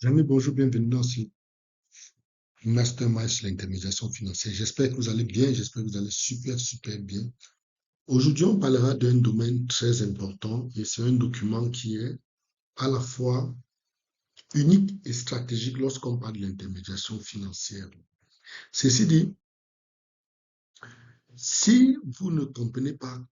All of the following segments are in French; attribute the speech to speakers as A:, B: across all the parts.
A: Jamais bonjour, bienvenue dans ce mastermind sur l'intermédiation financière. J'espère que vous allez bien, j'espère que vous allez super, super bien. Aujourd'hui, on parlera d'un domaine très important et c'est un document qui est à la fois unique et stratégique lorsqu'on parle de l'intermédiation financière. Ceci dit, si vous ne comprenez pas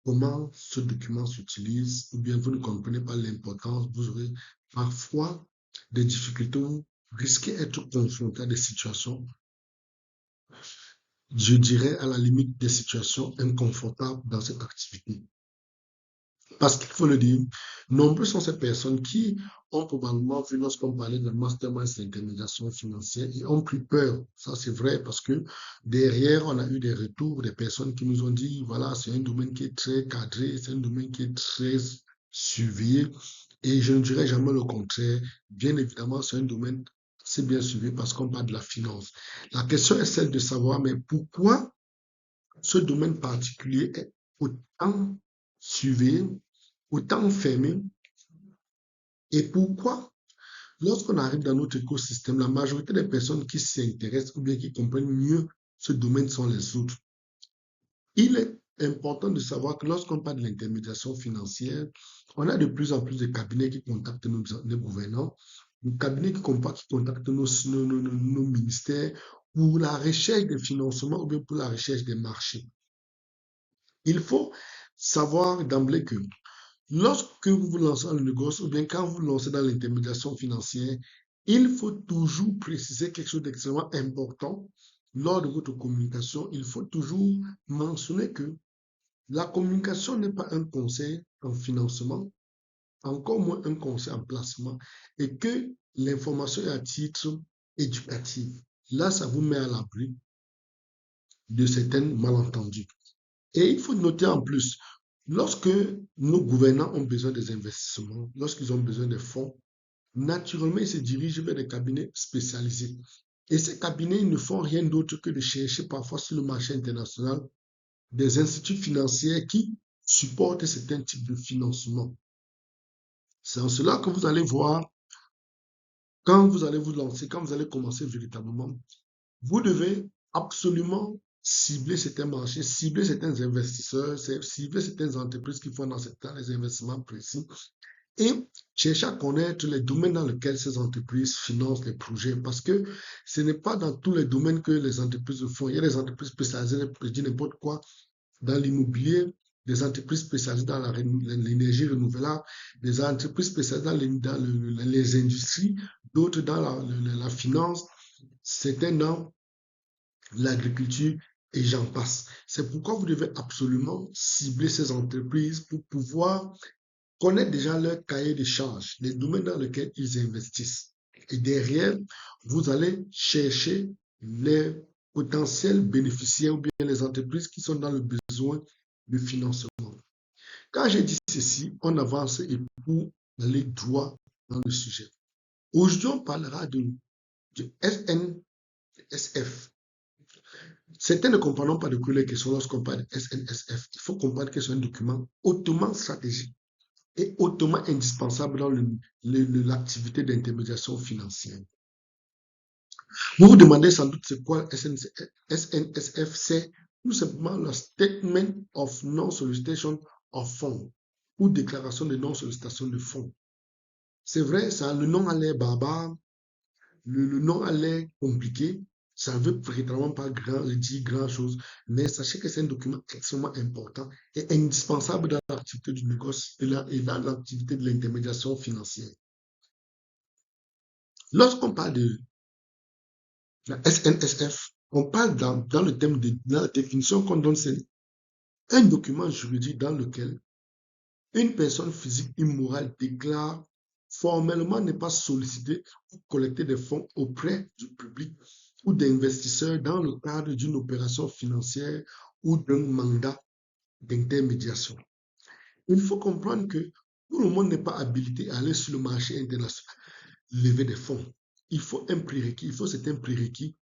A: comment ce document s'utilise ou bien vous ne comprenez pas l'importance, vous aurez parfois des difficultés, vous risquez d'être confronté à des situations, je dirais à la limite des situations inconfortables dans cette activité. Parce qu'il faut le dire, nombreux sont ces personnes qui ont probablement vu lorsqu'on parlait de mastermind, d'intermédiation financière, et ont pris peur. Ça, c'est vrai parce que derrière, on a eu des retours des personnes qui nous ont dit, voilà, c'est un domaine qui est très cadré, c'est un domaine qui est très surveillé. Et je ne dirais jamais le contraire. Bien évidemment, c'est un domaine assez bien suivi parce qu'on parle de la finance. La question est celle de savoir, mais pourquoi ce domaine particulier est autant surveillé, autant fermé, et pourquoi, lorsqu'on arrive dans notre écosystème, la majorité des personnes qui s'y intéressent ou bien qui comprennent mieux ce domaine sont les autres. Il est important de savoir que lorsqu'on parle de l'intermédiation financière, on a de plus en plus de cabinets qui contactent nos gouvernants, des cabinets qui contactent nos ministères pour la recherche des financements ou bien pour la recherche des marchés. Il faut savoir d'emblée que lorsque vous vous lancez dans le négoce ou bien quand vous vous lancez dans l'intermédiation financière, il faut toujours préciser quelque chose d'extrêmement important lors de votre communication. Il faut toujours mentionner que la communication n'est pas un conseil en financement, encore moins un conseil en placement, et que l'information est à titre éducatif. Là, ça vous met à l'abri de certains malentendus. Et il faut noter en plus, lorsque nos gouvernants ont besoin des investissements, lorsqu'ils ont besoin de fonds, naturellement, ils se dirigent vers des cabinets spécialisés. Et ces cabinets ne font rien d'autre que de chercher parfois sur le marché international des instituts financiers qui supportent certains types de financement. C'est en cela que vous allez voir, quand vous allez vous lancer, quand vous allez commencer véritablement, vous devez absolument cibler certains marchés, cibler certains investisseurs, cibler certaines entreprises qui font dans les investissements précis et chercher à connaître les domaines dans lesquels ces entreprises financent les projets. Parce que ce n'est pas dans tous les domaines que les entreprises le font. Il y a des entreprises spécialisées, je dis n'importe quoi, dans l'immobilier, des entreprises spécialisées dans l'énergie renouvelable, des entreprises spécialisées dans les industries, d'autres dans la finance, certains dans l'agriculture et j'en passe. C'est pourquoi vous devez absolument cibler ces entreprises pour pouvoir connaître déjà leur cahier de charges, les domaines dans lesquels ils investissent. Et derrière, vous allez chercher les potentiels bénéficiaires ou bien les entreprises qui sont dans le besoin de financement. Quand j'ai dit ceci, on avance et pour aller droit dans le sujet. Aujourd'hui, on parlera de SNSF. Certains ne comprennent pas de quoi les questions lorsqu'on parle de SNSF. Il faut comprendre que c'est un document hautement stratégique et hautement indispensable dans l'activité d'intermédiation financière. Vous vous demandez sans doute c'est quoi SNSF, c'est tout simplement le Statement of Non-Solicitation of Funds ou déclaration de non-sollicitation de fonds. C'est vrai, ça, le nom a l'air barbare, le nom a l'air compliqué, ça ne veut vraiment pas dire grand-chose, mais sachez que c'est un document extrêmement important et indispensable dans l'activité du négoce et dans l'activité de l'intermédiation financière. Lorsqu'on parle de la SNSF, on parle dans le thème de la définition qu'on donne, c'est un document juridique dans lequel une personne physique immorale déclare formellement ne pas solliciter ou collecter des fonds auprès du public ou d'investisseurs dans le cadre d'une opération financière ou d'un mandat d'intermédiation. Il faut comprendre que tout le monde n'est pas habilité à aller sur le marché international lever des fonds. Il faut un prérequis, il faut certains prérequis.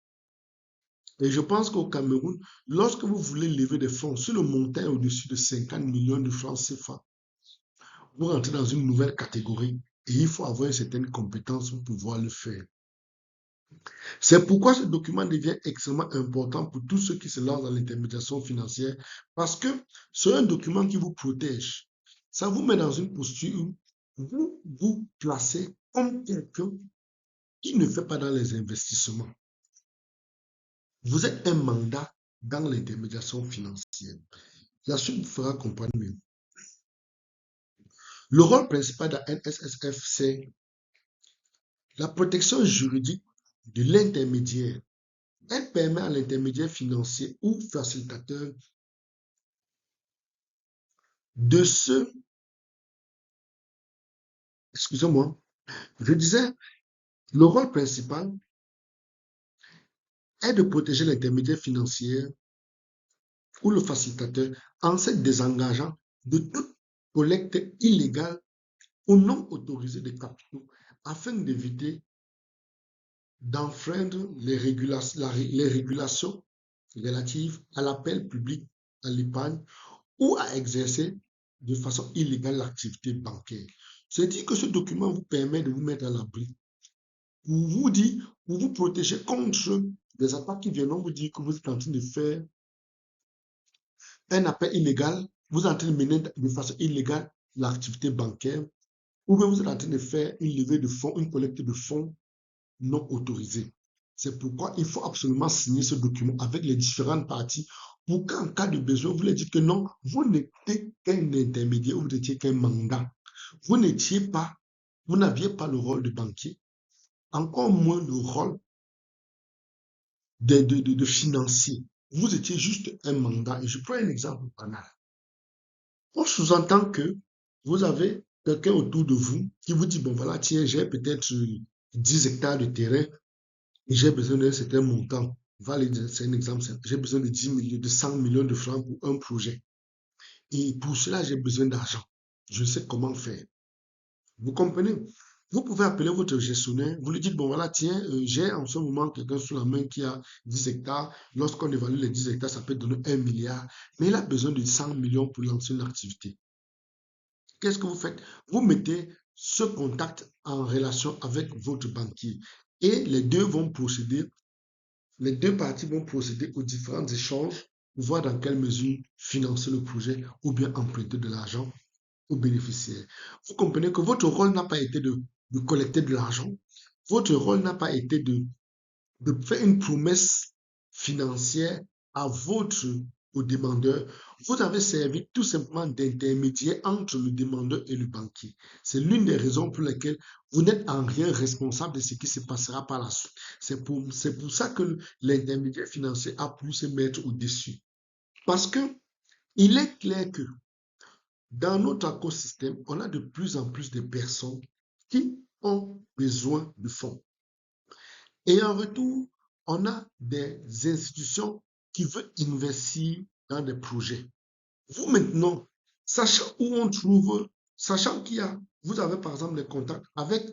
A: Et je pense qu'au Cameroun, lorsque vous voulez lever des fonds sur le montant au-dessus de 50 millions de francs CFA, vous rentrez dans une nouvelle catégorie. Et il faut avoir une certaine compétence pour pouvoir le faire. C'est pourquoi ce document devient extrêmement important pour tous ceux qui se lancent dans l'intermédiation financière, parce que c'est un document qui vous protège. Ça vous met dans une posture où vous vous placez comme quelqu'un qui ne fait pas dans les investissements. Vous êtes un mandat dans l'intermédiation financière. La suite vous fera comprendre mieux. Le rôle principal d'un NSSF, c'est la protection juridique de l'intermédiaire. Elle permet à l'intermédiaire financier ou facilitateur de se, excusez-moi, je disais, le rôle principal est de protéger l'intermédiaire financier ou le facilitateur en se désengageant de toute collecte illégale ou non autorisée de capitaux afin d'éviter d'enfreindre les régulations relatives à l'appel public à l'épargne ou à exercer de façon illégale l'activité bancaire. C'est-à-dire que ce document vous permet de vous mettre à l'abri pour vous dire, pour vous protéger contre des attaques qui viendront vous dire que vous êtes en train de faire un appel illégal, vous êtes en train de mener de façon illégale l'activité bancaire, ou bien vous êtes en train de faire une levée de fonds, une collecte de fonds non autorisée. C'est pourquoi il faut absolument signer ce document avec les différentes parties pour qu'en cas de besoin, vous leur dites que non, vous n'étiez qu'un intermédiaire, vous n'étiez qu'un mandat. Vous n'étiez pas, vous n'aviez pas le rôle de banquier, encore moins le rôle de financier. Vous étiez juste un mandat. Et je prends un exemple banal. On sous-entend que vous avez quelqu'un autour de vous qui vous dit, bon voilà, tiens, j'ai peut-être 10 hectares de terrain et j'ai besoin d'un certain montant. C'est un exemple simple. J'ai besoin de 10 millions, de 100 millions de francs pour un projet. Et pour cela, j'ai besoin d'argent. Je sais comment faire. Vous comprenez? Vous pouvez appeler votre gestionnaire, vous lui dites, bon voilà, tiens, j'ai en ce moment quelqu'un sous la main qui a 10 hectares. Lorsqu'on évalue les 10 hectares, ça peut donner 1 milliard. Mais il a besoin de 100 millions pour lancer une activité. Qu'est-ce que vous faites? Vous mettez ce contact en relation avec votre banquier et les deux parties vont procéder aux différents échanges pour voir dans quelle mesure financer le projet ou bien emprunter de l'argent aux bénéficiaires. Vous comprenez que votre rôle n'a pas été de collecter de l'argent, votre rôle n'a pas été de faire une promesse financière à au demandeur. Vous avez servi tout simplement d'intermédiaire entre le demandeur et le banquier. C'est l'une des raisons pour lesquelles vous n'êtes en rien responsable de ce qui se passera par la suite. C'est pour ça que l'intermédiaire financier a pu se mettre au-dessus. Parce que il est clair que dans notre écosystème, on a de plus en plus de personnes qui ont besoin de fonds. Et en retour, on a des institutions qui veulent investir dans des projets. Vous maintenant, sachant où on trouve, sachant vous avez par exemple des contacts avec,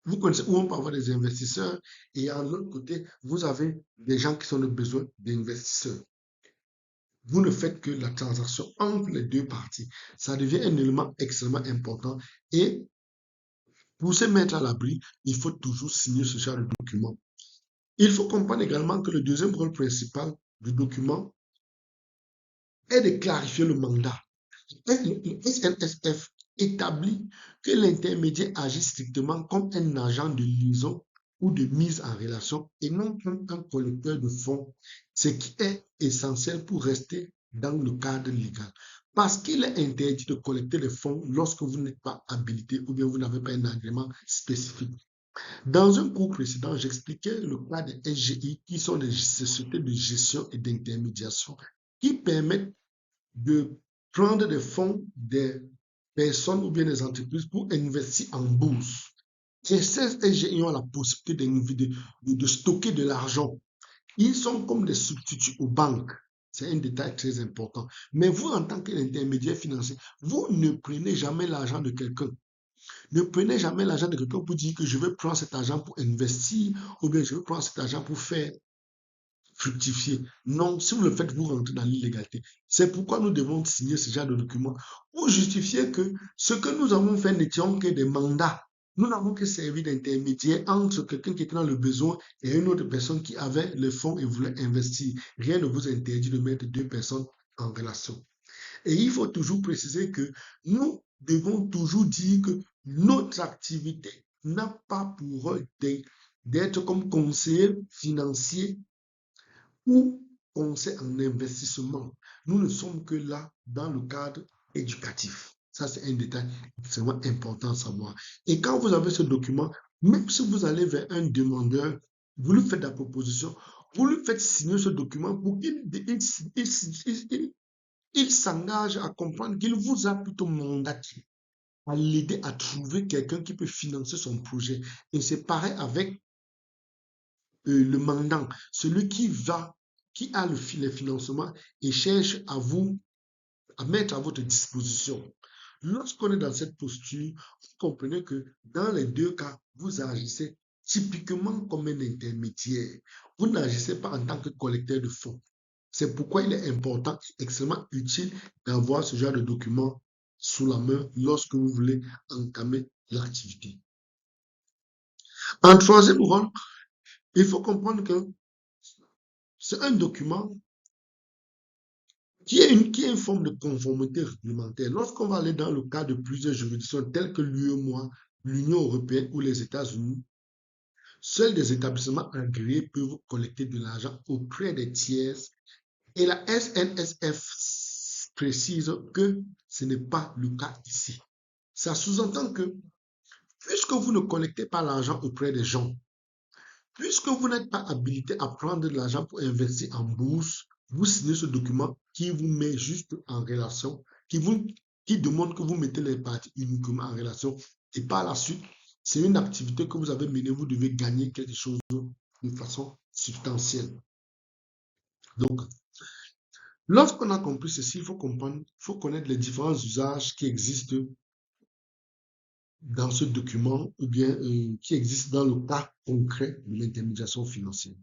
A: vous connaissez où on peut avoir des investisseurs et à l'autre côté, vous avez des gens qui ont besoin d'investisseurs. Vous ne faites que la transaction entre les deux parties. Ça devient un élément extrêmement important et pour se mettre à l'abri, il faut toujours signer ce genre de document. Il faut comprendre également que le deuxième rôle principal du document est de clarifier le mandat. Le SNSF établit que l'intermédiaire agit strictement comme un agent de liaison ou de mise en relation et non comme un collecteur de fonds, ce qui est essentiel pour rester dans le cadre légal. Parce qu'il est interdit de collecter des fonds lorsque vous n'êtes pas habilité ou bien vous n'avez pas un agrément spécifique. Dans un cours précédent, j'expliquais le cas des SGI qui sont des sociétés de gestion et d'intermédiation qui permettent de prendre des fonds des personnes ou bien des entreprises pour investir en bourse. Et ces SGI ont la possibilité de stocker de l'argent. Ils sont comme des substituts aux banques. C'est un détail très important. Mais vous, en tant qu'intermédiaire financier, vous ne prenez jamais l'argent de quelqu'un. Ne prenez jamais l'argent de quelqu'un pour dire que je vais prendre cet argent pour investir ou bien je vais prendre cet argent pour faire fructifier. Non, si vous le faites, vous rentrez dans l'illégalité. C'est pourquoi nous devons signer ce genre de document pour justifier que ce que nous avons fait n'étions que des mandats. Nous n'avons que servi d'intermédiaire entre quelqu'un qui était dans le besoin et une autre personne qui avait les fonds et voulait investir. Rien ne vous interdit de mettre deux personnes en relation. Et il faut toujours préciser que nous devons toujours dire que notre activité n'a pas pour rôle d'être comme conseiller financier ou conseil en investissement. Nous ne sommes que là dans le cadre éducatif. Ça, c'est un détail extrêmement important à savoir. Et quand vous avez ce document, même si vous allez vers un demandeur, vous lui faites la proposition, vous lui faites signer ce document pour qu'il s'engage à comprendre qu'il vous a plutôt mandaté à l'aider à trouver quelqu'un qui peut financer son projet. Et c'est pareil avec le mandant, celui qui a les financements et cherche à mettre à votre disposition. Lorsqu'on est dans cette posture, vous comprenez que dans les deux cas, vous agissez typiquement comme un intermédiaire. Vous n'agissez pas en tant que collecteur de fonds. C'est pourquoi il est important et extrêmement utile d'avoir ce genre de document sous la main lorsque vous voulez entamer l'activité. En troisième rôle, il faut comprendre que c'est un document qui est une forme de conformité réglementaire. Lorsqu'on va aller dans le cas de plusieurs juridictions telles que l'UEMOA, l'Union européenne ou les États-Unis, seuls des établissements agréés peuvent collecter de l'argent auprès des tiers et la SNSF précise que ce n'est pas le cas ici. Ça sous-entend que puisque vous ne collectez pas l'argent auprès des gens, puisque vous n'êtes pas habilité à prendre de l'argent pour investir en bourse, vous signez ce document qui vous met juste en relation, qui demande que vous mettez les parties uniquement en relation. Et par la suite, c'est une activité que vous avez menée, vous devez gagner quelque chose de façon substantielle. Donc, lorsqu'on a compris ceci, il faut connaître les différents usages qui existent dans ce document ou bien qui existent dans le cas concret de l'intermédiation financière.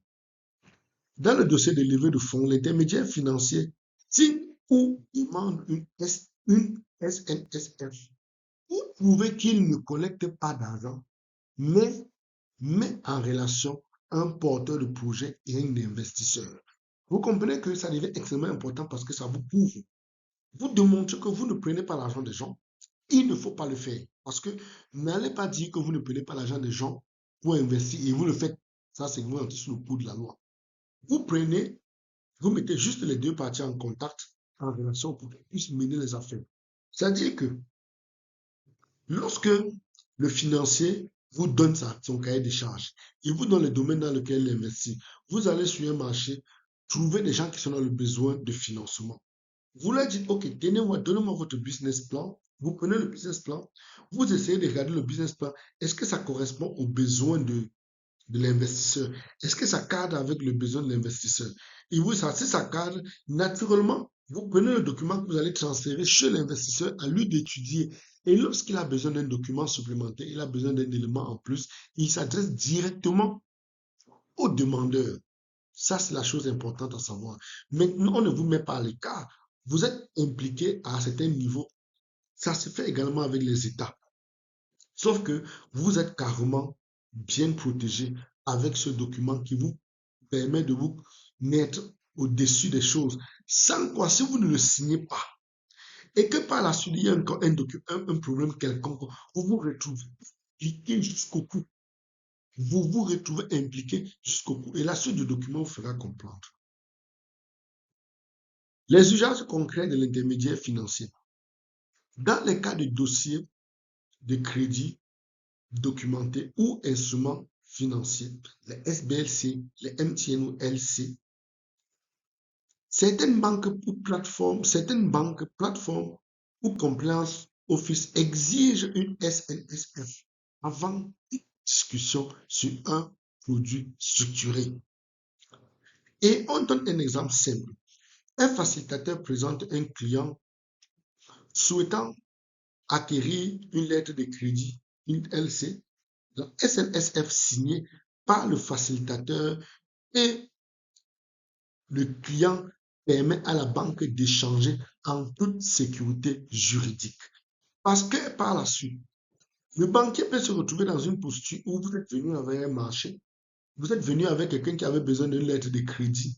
A: Dans le dossier de levée de fonds, l'intermédiaire financier signe ou demande une SNSF pour prouver qu'il ne collecte pas d'argent, mais met en relation un porteur de projet et un investisseur. Vous comprenez que ça devient extrêmement important parce que ça vous prouve. Vous démontrez que vous ne prenez pas l'argent des gens. Il ne faut pas le faire. Parce que n'allez pas dire que vous ne prenez pas l'argent des gens pour investir et vous le faites. Ça, c'est que vous entrez sous le coup de la loi. Vous prenez, vous mettez juste les deux parties en contact, en relation pour qu'ils puissent mener les affaires. C'est-à-dire que lorsque le financier vous donne son cahier de charges, il vous donne le domaine dans lequel il investit, vous allez sur un marché, trouver des gens qui sont dans le besoin de financement. Vous leur dites, OK, donnez-moi votre business plan. Vous prenez le business plan, vous essayez de regarder le business plan. Est-ce que ça correspond aux besoins de l'investisseur? Est-ce que ça cadre avec le besoin de l'investisseur? Et vous, si ça cadre, naturellement, vous prenez le document que vous allez transférer chez l'investisseur à lui d'étudier. Et lorsqu'il a besoin d'un document supplémentaire, il a besoin d'un élément en plus, il s'adresse directement au demandeur. Ça, c'est la chose importante à savoir. Maintenant, on ne vous met pas à l'écart. Vous êtes impliqué à un certain niveau. Ça se fait également avec les États. Sauf que vous êtes carrément bien protégé avec ce document qui vous permet de vous mettre au-dessus des choses. Sans quoi, si vous ne le signez pas, et que par la suite, il y a encore un problème quelconque, vous vous retrouvez impliqué jusqu'au cou. Vous vous retrouvez impliqué jusqu'au cou. Et la suite du document vous fera comprendre. Les usages concrets de l'intermédiaire financier. Dans les cas de dossiers de crédit documentés ou instruments financiers, les SBLC, les MTN ou LC, certaines banques plateformes ou compliance office exigent une SNSF avant une discussion sur un produit structuré. Et on donne un exemple simple. Un facilitateur présente un client souhaitant acquérir une lettre de crédit, une LC, la SNSF signée par le facilitateur et le client permet à la banque d'échanger en toute sécurité juridique. Parce que par la suite, le banquier peut se retrouver dans une posture où vous êtes venu avec un marché, vous êtes venu avec quelqu'un qui avait besoin d'une lettre de crédit.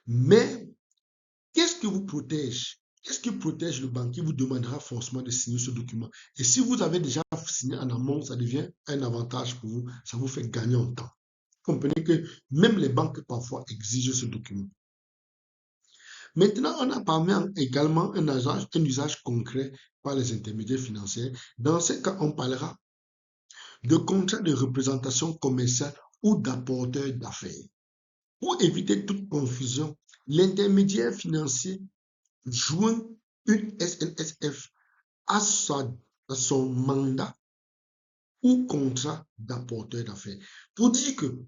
A: Mais qu'est-ce qui vous protège? Qu'est-ce qui protège le banquier? Vous demandera forcément de signer ce document. Et si vous avez déjà signé en amont, ça devient un avantage pour vous. Ça vous fait gagner en temps. Comprenez que même les banques parfois exigent ce document. Maintenant, on a parlé également un usage concret par les intermédiaires financiers. Dans ce cas, on parlera de contrats de représentation commerciale ou d'apporteurs d'affaires. Pour éviter toute confusion, l'intermédiaire financier joint une SNSF à son mandat ou contrat d'apporteur d'affaires. Pour dire que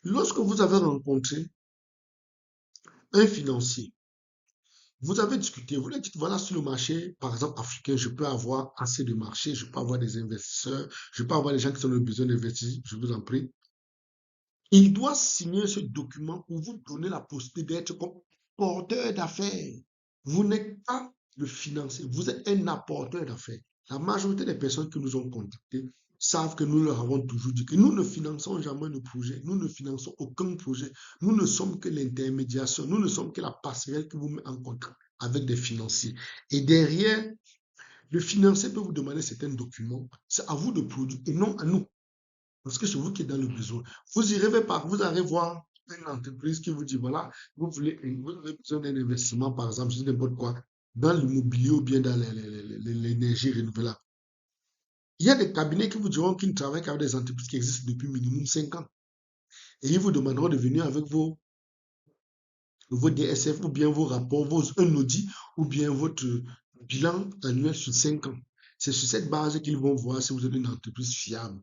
A: lorsque vous avez rencontré un financier, vous avez discuté, vous lui dites, voilà, sur le marché, par exemple, africain, je peux avoir assez de marché, je peux avoir des investisseurs, je peux avoir des gens qui ont besoin d'investir, je vous en prie. Il doit signer ce document pour vous donner la possibilité d'être comme porteur d'affaires. Vous n'êtes pas le financier, vous êtes un apporteur d'affaires. La majorité des personnes qui nous ont contactés savent que nous leur avons toujours dit que nous ne finançons jamais nos projets, nous ne finançons aucun projet, nous ne sommes que l'intermédiation, nous ne sommes que la passerelle qui vous met en contact avec des financiers. Et derrière, le financier peut vous demander certains documents, c'est à vous de produire et non à nous. Parce que c'est vous qui êtes dans le besoin. Vous irez par, vous allez voir une entreprise qui vous dit, voilà, vous avez besoin d'un investissement, par exemple, je dis n'importe quoi, dans l'immobilier ou bien dans l'énergie renouvelable. Il y a des cabinets qui vous diront qu'ils ne travaillent qu'avec des entreprises qui existent depuis minimum 5 ans. Et ils vous demanderont de venir avec vos DSF ou bien vos rapports, un audit ou bien votre bilan annuel sur 5 ans. C'est sur cette base qu'ils vont voir si vous êtes une entreprise fiable.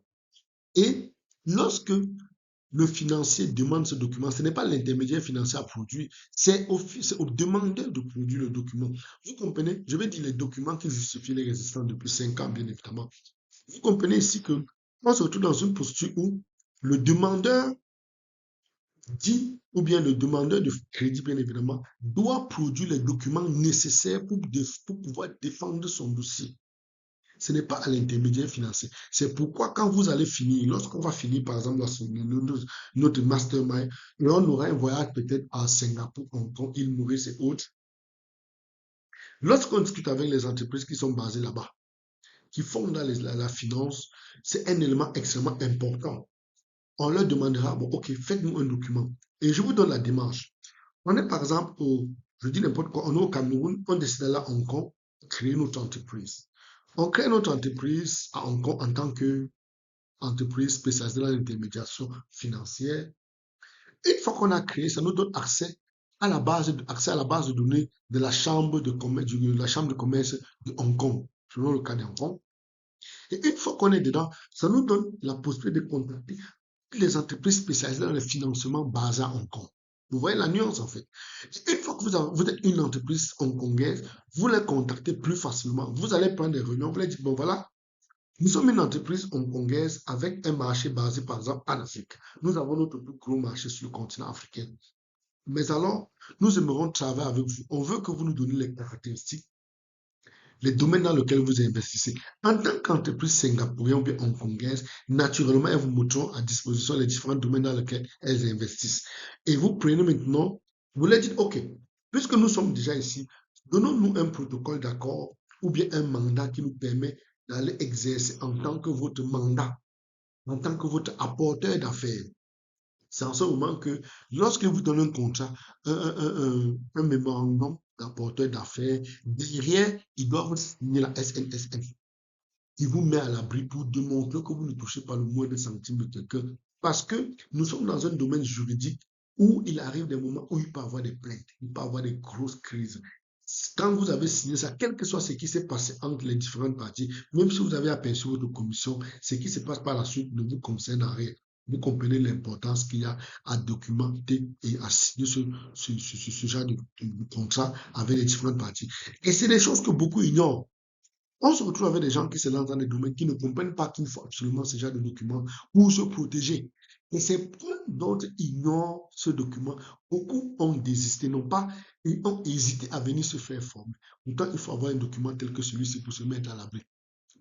A: Et lorsque le financier demande ce document, ce n'est pas l'intermédiaire financier à produire, c'est au demandeur de produire le document. Vous comprenez? Je vais dire les documents qui justifient les résistants depuis 5 ans, bien évidemment. Vous comprenez ici que on se retrouve dans une posture où le demandeur dit, ou bien le demandeur de crédit, bien évidemment, doit produire les documents nécessaires pour pouvoir défendre son dossier. Ce n'est pas à l'intermédiaire financier. C'est pourquoi quand vous allez finir, lorsqu'on va finir par exemple notre mastermind, et on aura un voyage peut-être à Singapour, Hong Kong, île Maurice et autres. Lorsqu'on discute avec les entreprises qui sont basées là-bas, qui font dans la finance, c'est un élément extrêmement important. On leur demandera, bon, ok, faites-nous un document. Et je vous donne la démarche. On est par exemple je dis n'importe quoi, on est au Cameroun, on décide d'aller à Hong Kong, créer notre entreprise. On crée notre entreprise à Hong Kong en tant qu'entreprise spécialisée dans l'intermédiation financière. Une fois qu'on a créé, ça nous donne accès à la base de données de la chambre de commerce de Hong Kong, selon le cas de Hong Kong. Et une fois qu'on est dedans, ça nous donne la possibilité de contacter les entreprises spécialisées dans le financement basé à Hong Kong. Vous voyez la nuance en fait. Une fois que vous êtes une entreprise hongkongaise, vous les contactez plus facilement. Vous allez prendre des réunions, vous leur dites, bon voilà, nous sommes une entreprise hongkongaise avec un marché basé par exemple en Afrique. Nous avons notre plus gros marché sur le continent africain. Mais alors, nous aimerons travailler avec vous. On veut que vous nous donniez les caractéristiques, les domaines dans lesquels vous investissez. En tant qu'entreprise singapourienne ou bien hongkongaise, naturellement, elles vous mettront à disposition les différents domaines dans lesquels elles investissent. Et vous prenez maintenant, vous leur dites, OK, puisque nous sommes déjà ici, donnons-nous un protocole d'accord ou bien un mandat qui nous permet d'aller exercer en tant que votre mandat, en tant que votre apporteur d'affaires. C'est en ce moment que lorsque vous donnez un contrat, un mémorandum d'apporteur d'affaires, derrière, ils doivent signer la SNSF. Il vous met à l'abri pour démontrer que vous ne touchez pas le moindre centime de quelqu'un. Parce que nous sommes dans un domaine juridique où il arrive des moments où il peut y avoir des plaintes, il peut y avoir des grosses crises. Quand vous avez signé ça, quel que soit ce qui s'est passé entre les différentes parties, même si vous avez aperçu votre commission, ce qui se passe par la suite ne vous concerne en rien. Vous comprenez l'importance qu'il y a à documenter et à signer ce genre de contrat avec les différentes parties. Et c'est des choses que beaucoup ignorent. On se retrouve avec des gens qui se lancent dans des domaines qui ne comprennent pas qu'il faut absolument ce genre de document pour se protéger. Et c'est plein d'autres ignorent ce document. Beaucoup ont désisté, non pas, ils ont hésité à venir se faire former. Pourtant, il faut avoir un document tel que celui-ci pour se mettre à l'abri.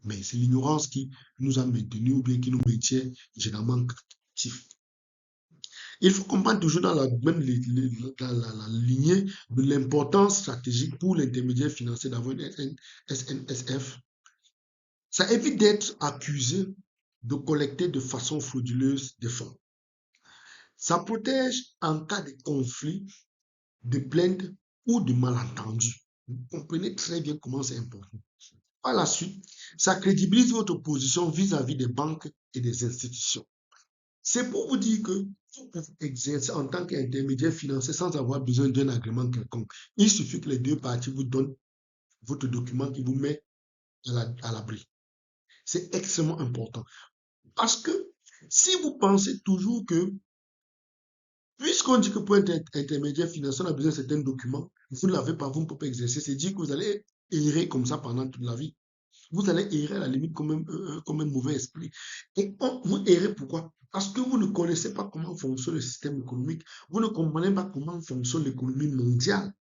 A: Mais c'est l'ignorance qui nous a maintenus ou bien qui nous maintient généralement captifs. Il faut comprendre toujours dans la même dans la lignée de l'importance stratégique pour l'intermédiaire financier d'avoir une SNSF. Ça évite d'être accusé de collecter de façon frauduleuse des fonds. Ça protège en cas de conflit, de plainte ou de malentendu. Vous comprenez très bien comment c'est important. Par la suite, ça crédibilise votre position vis-à-vis des banques et des institutions. C'est pour vous dire que vous pouvez exercer en tant qu'intermédiaire financier sans avoir besoin d'un agrément quelconque. Il suffit que les deux parties vous donnent votre document qui vous met à l'abri. C'est extrêmement important. Parce que si vous pensez toujours que, puisqu'on dit que pour être intermédiaire financier, on a besoin de certains documents, vous ne l'avez pas, vous ne pouvez pas exercer, c'est dire que vous allez errer comme ça pendant toute la vie. Vous allez errer à la limite comme un mauvais esprit. Et vous errez pourquoi? Parce que vous ne connaissez pas comment fonctionne le système économique. Vous ne comprenez pas comment fonctionne l'économie mondiale.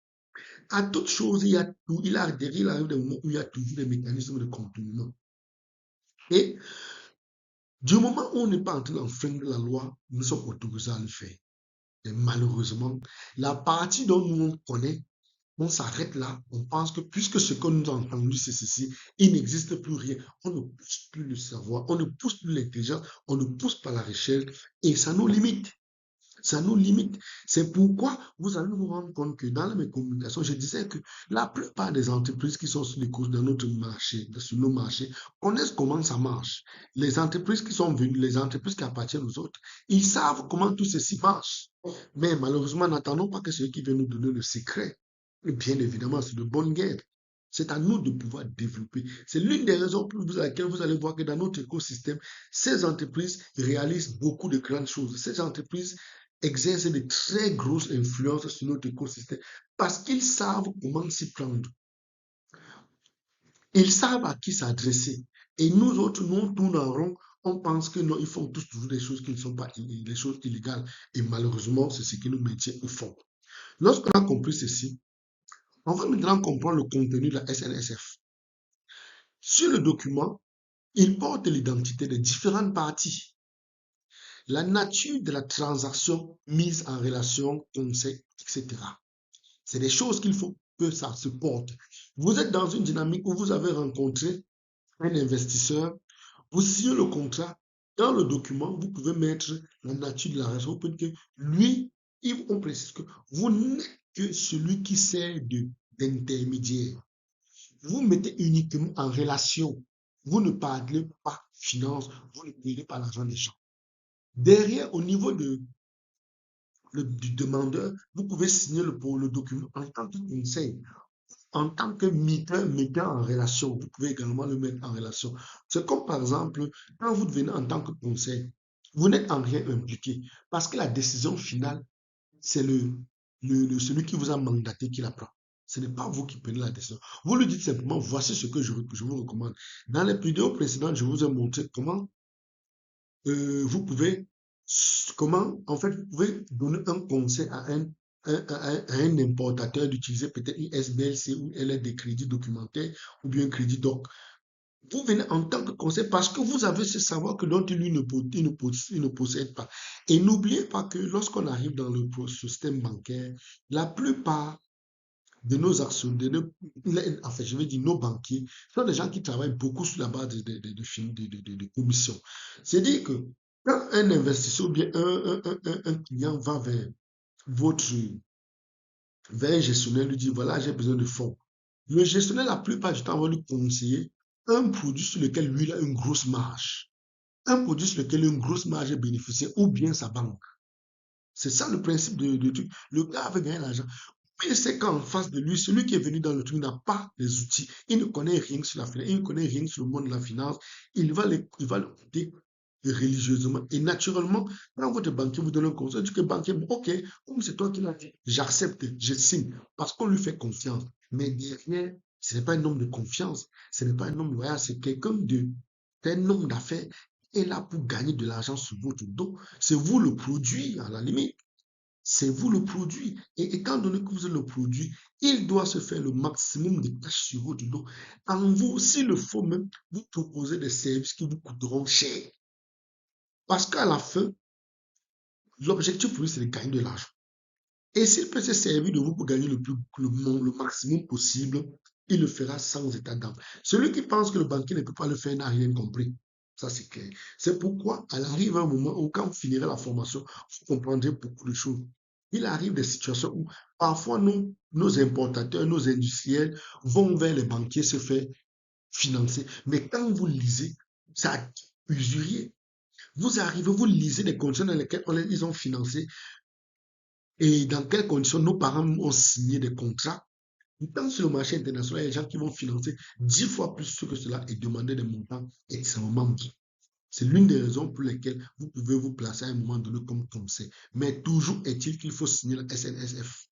A: À toute chose, il arrive des moments où il y a toujours des mécanismes de contournement. Et du moment où on n'est pas en train d'enfreindre la loi, nous sommes autorisés à le faire. Et malheureusement, la partie dont nous on connaît, on s'arrête là. On pense que puisque ce que nous avons entendu, c'est ceci, il n'existe plus rien. On ne pousse plus le savoir, on ne pousse plus l'intelligence, on ne pousse pas la recherche et ça nous limite. Ça nous limite. C'est pourquoi vous allez vous rendre compte que dans mes communications, je disais que la plupart des entreprises qui sont sur les courses dans notre marché, sur nos marchés, connaissent comment ça marche. Les entreprises qui sont venues, les entreprises qui appartiennent aux autres, ils savent comment tout ceci marche. Mais malheureusement, n'attendons pas que celui qui vient nous donner le secret. Et bien évidemment, c'est de bonne guerre. C'est à nous de pouvoir développer. C'est l'une des raisons pour lesquelles vous allez voir que dans notre écosystème, ces entreprises réalisent beaucoup de grandes choses. Ces entreprises exercent de très grosses influences sur notre écosystème parce qu'ils savent comment s'y prendre. Ils savent à qui s'adresser. Et nous autres, nous, on tourne en rond. On pense que non, ils font tous toujours des choses qui ne sont pas des choses illégales. Et malheureusement, c'est ce qui nous maintient au fond. Lorsqu'on a compris ceci, on va maintenant comprendre le contenu de la SNSF. Sur le document, il porte l'identité des différentes parties, la nature de la transaction mise en relation, conseil, etc. C'est des choses qu'il faut que ça se porte. Vous êtes dans une dynamique où vous avez rencontré un investisseur, vous signez le contrat. Dans le document, vous pouvez mettre la nature de la relation. Vous pouvez dire que lui, on précise que vous n'êtes que celui qui sert d'intermédiaire. Vous mettez uniquement en relation. Vous ne parlez pas finance, vous ne parlez pas l'argent des gens. Derrière, au niveau du demandeur, vous pouvez signer le document en tant que conseil. En tant que metteur en relation, vous pouvez également le mettre en relation. C'est comme par exemple, quand vous devenez en tant que conseil, vous n'êtes en rien impliqué parce que la décision finale, c'est celui qui vous a mandaté qui la prend. Ce n'est pas vous qui prenez la décision. Vous lui dites simplement, voici ce que je vous recommande. Dans les vidéos précédentes, je vous ai montré comment vous pouvez, en fait, vous pouvez donner un conseil à un importateur d'utiliser peut-être une SBLC ou elle est des crédits documentaires ou bien un crédit doc. Vous venez en tant que conseil parce que vous avez ce savoir que l'autre, lui, il ne possède pas. Et n'oubliez pas que lorsqu'on arrive dans le système bancaire, la plupart de nos actionnaires, enfin, je vais dire nos banquiers, sont des gens qui travaillent beaucoup sur la base de commissions. C'est-à-dire que quand un investisseur ou bien un client va vers un gestionnaire, lui dit, voilà, j'ai besoin de fonds. Le gestionnaire, la plupart du temps, va lui conseiller un produit sur lequel lui, il a une grosse marge. Un produit sur lequel il a une grosse marge est bénéficiaire ou bien sa banque. C'est ça le principe de truc. Le gars veut gagner l'argent. Mais c'est qu'en face de lui, celui qui est venu dans le truc n'a pas les outils. Il ne connaît rien sur la finance, il ne connaît rien sur le monde de la finance. Il va l'écouter religieusement. Et naturellement, quand votre banquier vous donne un conseil, dit que banquier, ok, comme c'est toi qui l'as dit, j'accepte, je signe, parce qu'on lui fait confiance. Mais derrière, Ce n'est pas un homme de confiance, ce n'est pas un homme loyal, c'est un homme d'affaires est là pour gagner de l'argent sur votre dos. C'est vous le produit, à la limite. C'est vous le produit. Et étant donné que vous êtes le produit, il doit se faire le maximum de tâches sur votre dos. En vous, s'il le faut même, vous proposer des services qui vous coûteront cher. Parce qu'à la fin, l'objectif pour lui, c'est de gagner de l'argent. Et s'il peut se servir de vous pour gagner le maximum possible, il le fera sans état d'âme. Celui qui pense que le banquier ne peut pas le faire n'a rien compris. Ça, c'est clair. C'est pourquoi, elle arrive un moment où, quand vous finirez la formation, vous comprendrez beaucoup de choses. Il arrive des situations où, parfois, nos importateurs, nos industriels vont vers les banquiers se faire financer. Mais quand vous lisez, ça usurier. Vous arrivez, vous lisez les conditions dans lesquelles ils ont financé et dans quelles conditions nos parents ont signé des contrats. Dans sur le marché international, il y a des gens qui vont financer 10 fois plus que cela et demander des montants extrêmement bas. C'est l'une des raisons pour lesquelles vous pouvez vous placer à un moment donné comme conseil. Mais toujours est-il qu'il faut signer la SNSF.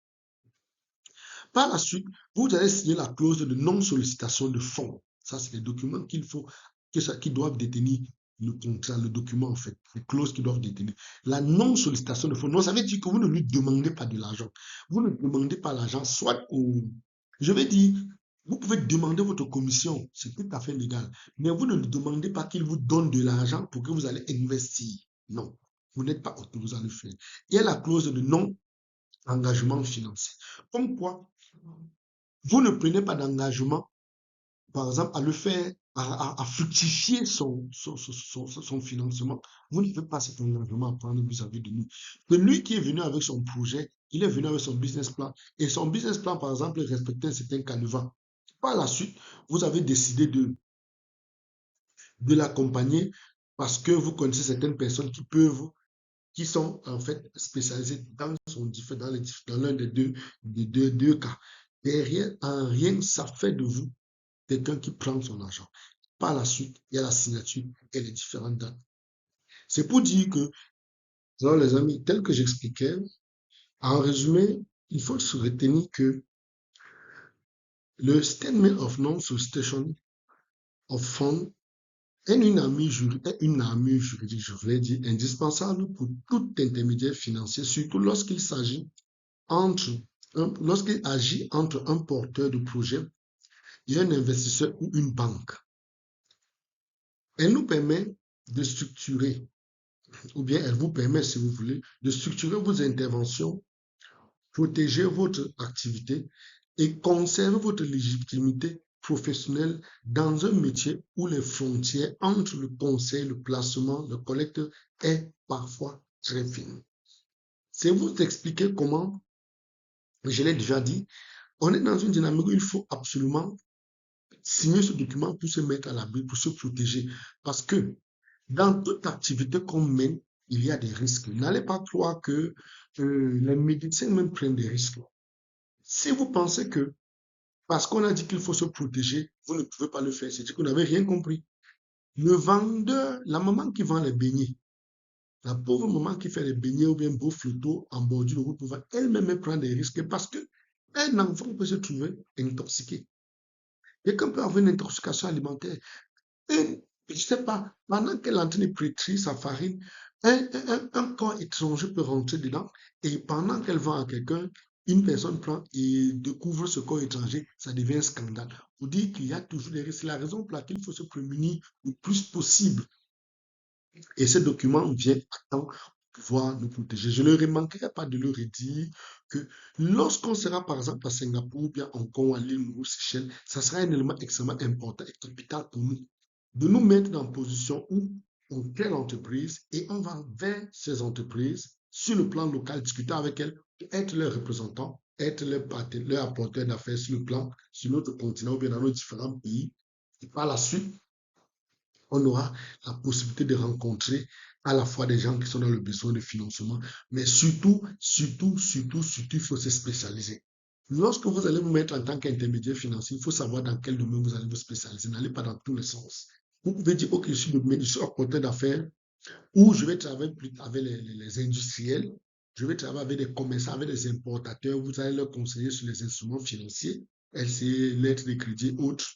A: Par la suite, vous allez signer la clause de non-sollicitation de fonds. Ça, c'est les documents qui doivent détenir le contrat, le document en fait, les clauses qui doivent détenir. La non-sollicitation de fonds, non, ça veut dire que vous ne lui demandez pas de l'argent. Vous ne demandez pas l'argent, soit au... Je vais dire, vous pouvez demander votre commission, c'est tout à fait légal, mais vous ne lui demandez pas qu'il vous donne de l'argent pour que vous allez investir. Non, vous n'êtes pas autorisé à le faire. Il y a la clause de non-engagement financier. Comme quoi, vous ne prenez pas d'engagement, par exemple, à le faire, à fructifier son financement. Vous ne faites pas cet engagement à prendre vis-à-vis de nous. Celui qui est venu avec son projet, il est venu avec son business plan. Et son business plan, par exemple, respectait un certain canevas. Par la suite, vous avez décidé de l'accompagner parce que vous connaissez certaines personnes qui sont en fait spécialisées dans l'un des deux cas. Derrière, en rien, ça fait de vous quelqu'un qui prend son argent. Par la suite, il y a la signature et les différentes dates. C'est pour dire que, alors les amis, tel que j'expliquais, en résumé, il faut se retenir que le Statement of Non-Solicitation of Funds est une armure juridique, je voulais dire, indispensable pour tout intermédiaire financier, surtout lorsqu'il agit entre un porteur de projet et un investisseur ou une banque. Elle nous permet de structurer, ou bien elle vous permet, si vous voulez, de structurer vos interventions, protéger votre activité et conserver votre légitimité professionnelle dans un métier où les frontières entre le conseil, le placement, le collecteur est parfois très fine. C'est vous expliquer comment, je l'ai déjà dit, on est dans une dynamique où il faut absolument signer ce document pour se mettre à l'abri, pour se protéger. Parce que dans toute activité qu'on mène, il y a des risques. N'allez pas croire que les médecins même prennent des risques. Si vous pensez que parce qu'on a dit qu'il faut se protéger, vous ne pouvez pas le faire, c'est que vous n'avez rien compris. Le vendeur, la maman qui vend les beignets, la pauvre maman qui fait les beignets ou bien beau flotto en bordure de route, elle-même prend des risques parce que un enfant peut se trouver intoxiqué. Quelqu'un peut avoir une intoxication alimentaire. Je ne sais pas, pendant qu'elle est en train de pétrir sa farine, un corps étranger peut rentrer dedans et pendant qu'elle vend à quelqu'un, une personne prend et découvre ce corps étranger, ça devient un scandale. Vous dites qu'il y a toujours des risques. C'est la raison pour laquelle il faut se prémunir le plus possible. Et ce document vient à temps pour pouvoir nous protéger. Je ne manquerai pas de le redire que lorsqu'on sera par exemple à Singapour, bien Hong Kong, à l'île ou Seychelles, ça sera un élément extrêmement important et capital pour nous de nous mettre dans une position où on crée l'entreprise et on va vers ces entreprises sur le plan local, discuter avec elles, être leurs représentants, être leurs apporteurs d'affaires sur le plan, sur notre continent ou bien dans nos différents pays. Et par la suite, on aura la possibilité de rencontrer à la fois des gens qui sont dans le besoin de financement, mais surtout, il faut se spécialiser. Lorsque vous allez vous mettre en tant qu'intermédiaire financier, il faut savoir dans quel domaine vous allez vous spécialiser. N'allez pas dans tous les sens. Vous pouvez dire, OK, je suis apporteur d'affaires, ou je vais travailler plus avec les industriels, je vais travailler avec des commerçants, avec des importateurs, vous allez leur conseiller sur les instruments financiers. LCA, lettres de crédit, autres.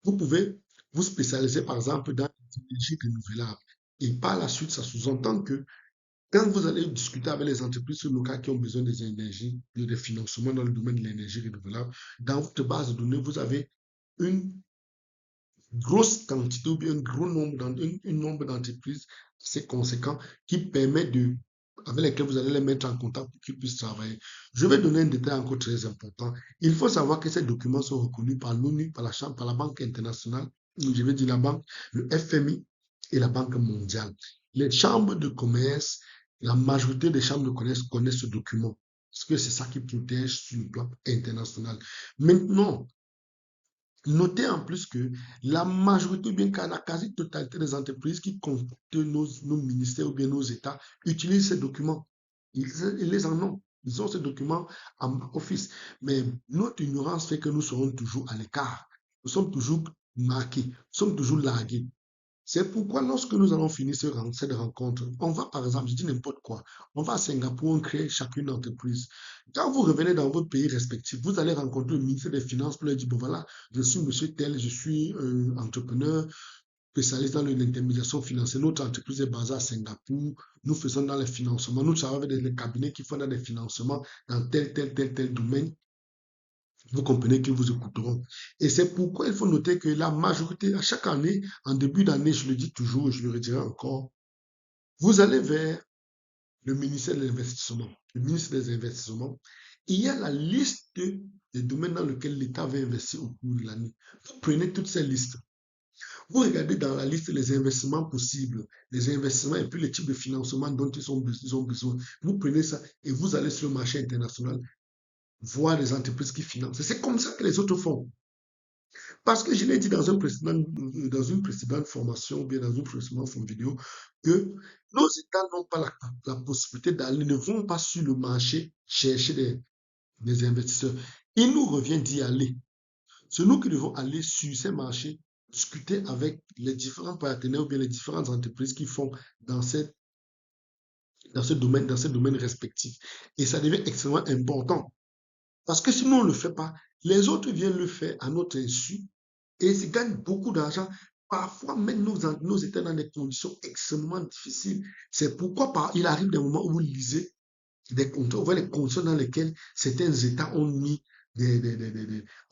A: Vous pouvez vous spécialiser, par exemple, dans les énergies renouvelables. Et par la suite, ça sous-entend que quand vous allez discuter avec les entreprises locales qui ont besoin des énergies, des financements dans le domaine de l'énergie renouvelable, dans votre base de données, vous avez une grosse quantité ou bien un gros nombre, un nombre d'entreprises assez conséquent qui permet de, avec lesquelles vous allez les mettre en contact pour qu'ils puissent travailler. Je vais donner un détail encore très important. Il faut savoir que ces documents sont reconnus par l'ONU, par la Chambre, par la Banque internationale, je vais dire la Banque, le FMI et la Banque mondiale. Les chambres de commerce, la majorité des chambres de commerce connaissent ce document parce que c'est ça qui protège sur le plan international. Maintenant, notez en plus que la majorité, bien qu'à la quasi-totalité des entreprises qui comptent nos ministères ou bien nos États utilisent ces documents. Ils les en ont. Ils ont ces documents en office. Mais notre ignorance fait que nous serons toujours à l'écart. Nous sommes toujours marqués. Nous sommes toujours largués. C'est pourquoi lorsque nous allons finir cette rencontre, on va par exemple, je dis n'importe quoi, on va à Singapour, on crée chacune d'entreprise. Quand vous revenez dans votre pays respectif, vous allez rencontrer le ministre des Finances pour lui dire, bon voilà, je suis monsieur tel, je suis entrepreneur, spécialiste dans l'intermédiation financière. Notre entreprise est basée à Singapour, nous faisons dans les financements, nous travaillons avec des cabinets qui font dans des financements dans tel domaine. Vous comprenez qu'ils vous écouteront. Et c'est pourquoi il faut noter que la majorité, à chaque année, en début d'année, je le dis toujours et je le redirai encore, vous allez vers le ministère de l'Investissement, le ministre des Investissements. Il y a la liste des domaines dans lesquels l'État va investir au cours de l'année. Vous prenez toutes ces listes. Vous regardez dans la liste les investissements possibles, les investissements et puis les types de financement dont ils ont besoin. Vous prenez ça et vous allez sur le marché international voir les entreprises qui financent. C'est comme ça que les autres font. Parce que je l'ai dit dans une précédente formation, ou bien dans une précédente vidéo, que nos États n'ont pas la possibilité d'aller, ne vont pas sur le marché chercher des investisseurs. Il nous revient d'y aller. C'est nous qui devons aller sur ces marchés, discuter avec les différents partenaires ou bien les différentes entreprises qui font dans dans ce domaine respectif. Et ça devient extrêmement important. Parce que sinon on ne le fait pas, les autres viennent le faire à notre insu et ils gagnent beaucoup d'argent. Parfois, même nos États dans des conditions extrêmement difficiles. C'est pourquoi il arrive des moments où vous lisez des contrats, vous voyez les conditions dans lesquelles certains États ont mis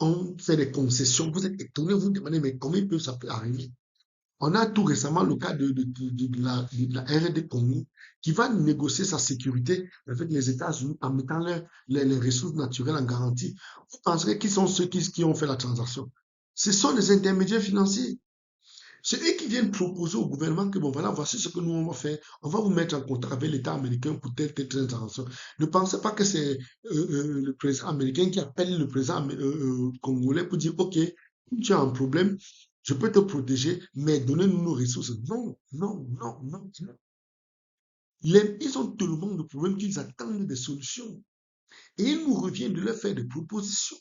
A: ont fait des concessions. Vous êtes étonné, vous vous demandez, mais comment ça peut arriver? On a tout récemment le cas de la RD Congo qui va négocier sa sécurité avec les États-Unis en mettant les ressources naturelles en garantie. Vous penserez qui sont ceux qui ont fait la transaction? Ce sont les intermédiaires financiers. C'est eux qui viennent proposer au gouvernement que, bon, voilà, voici ce que nous on va faire. On va vous mettre en contact avec l'État américain pour telle transaction. Ne pensez pas que c'est le président américain qui appelle le président congolais pour dire, OK, tu as un problème, je peux te protéger, mais donnez-nous nos ressources. Non, non, non, non, non. Ils ont tellement de problèmes qu'ils attendent des solutions. Et il nous revient de leur faire des propositions.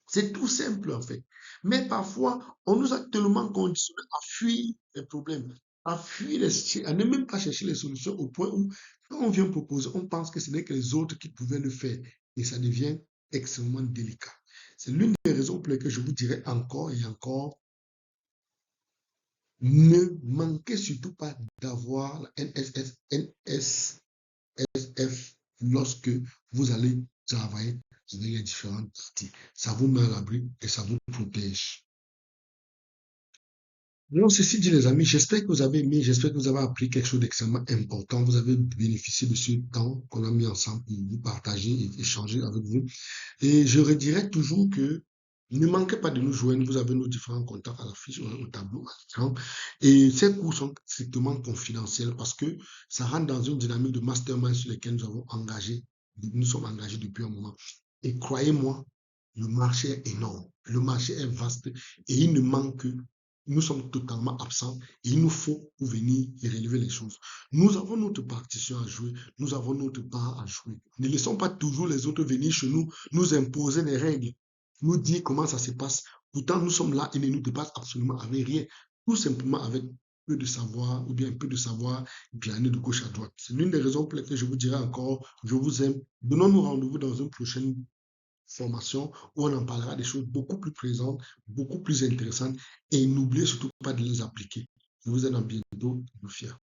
A: C'est tout simple en fait. Mais parfois, on nous a tellement conditionnés à fuir les problèmes, à fuir à ne même pas chercher les solutions au point où, quand on vient proposer, on pense que ce n'est que les autres qui pouvaient le faire. Et ça devient extrêmement délicat. C'est l'une des raisons pour lesquelles je vous dirais encore et encore, ne manquez surtout pas d'avoir la NSSF lorsque vous allez travailler dans les différentes parties. Ça vous met à l'abri et ça vous protège. Donc, ceci dit, les amis, j'espère que vous avez aimé, j'espère que vous avez appris quelque chose d'extrêmement important. Vous avez bénéficié de ce temps qu'on a mis ensemble pour vous partager et échanger avec vous. Et je redirai toujours que ne manquez pas de nous joindre. Vous avez nos différents contacts à l'affiche, au tableau, à l'écran. Et ces cours sont strictement confidentiels parce que ça rentre dans une dynamique de mastermind sur laquelle nous sommes engagés depuis un moment. Et croyez-moi, le marché est énorme, le marché est vaste et il ne manque que nous sommes totalement absents et il nous faut venir et relever les choses. Nous avons notre partition à jouer, nous avons notre part à jouer. Ne laissons pas toujours les autres venir chez nous, nous imposer des règles, nous dire comment ça se passe. Pourtant, nous sommes là et ne nous dépassent absolument avec rien, tout simplement avec peu de savoir ou bien un peu de savoir glaner de gauche à droite. C'est l'une des raisons pour lesquelles je vous dirai encore, je vous aime. Donnons-nous rendez-vous dans une prochaine formation où on en parlera des choses beaucoup plus présentes, beaucoup plus intéressantes et n'oubliez surtout pas de les appliquer. Je vous aime à bientôt, Fier.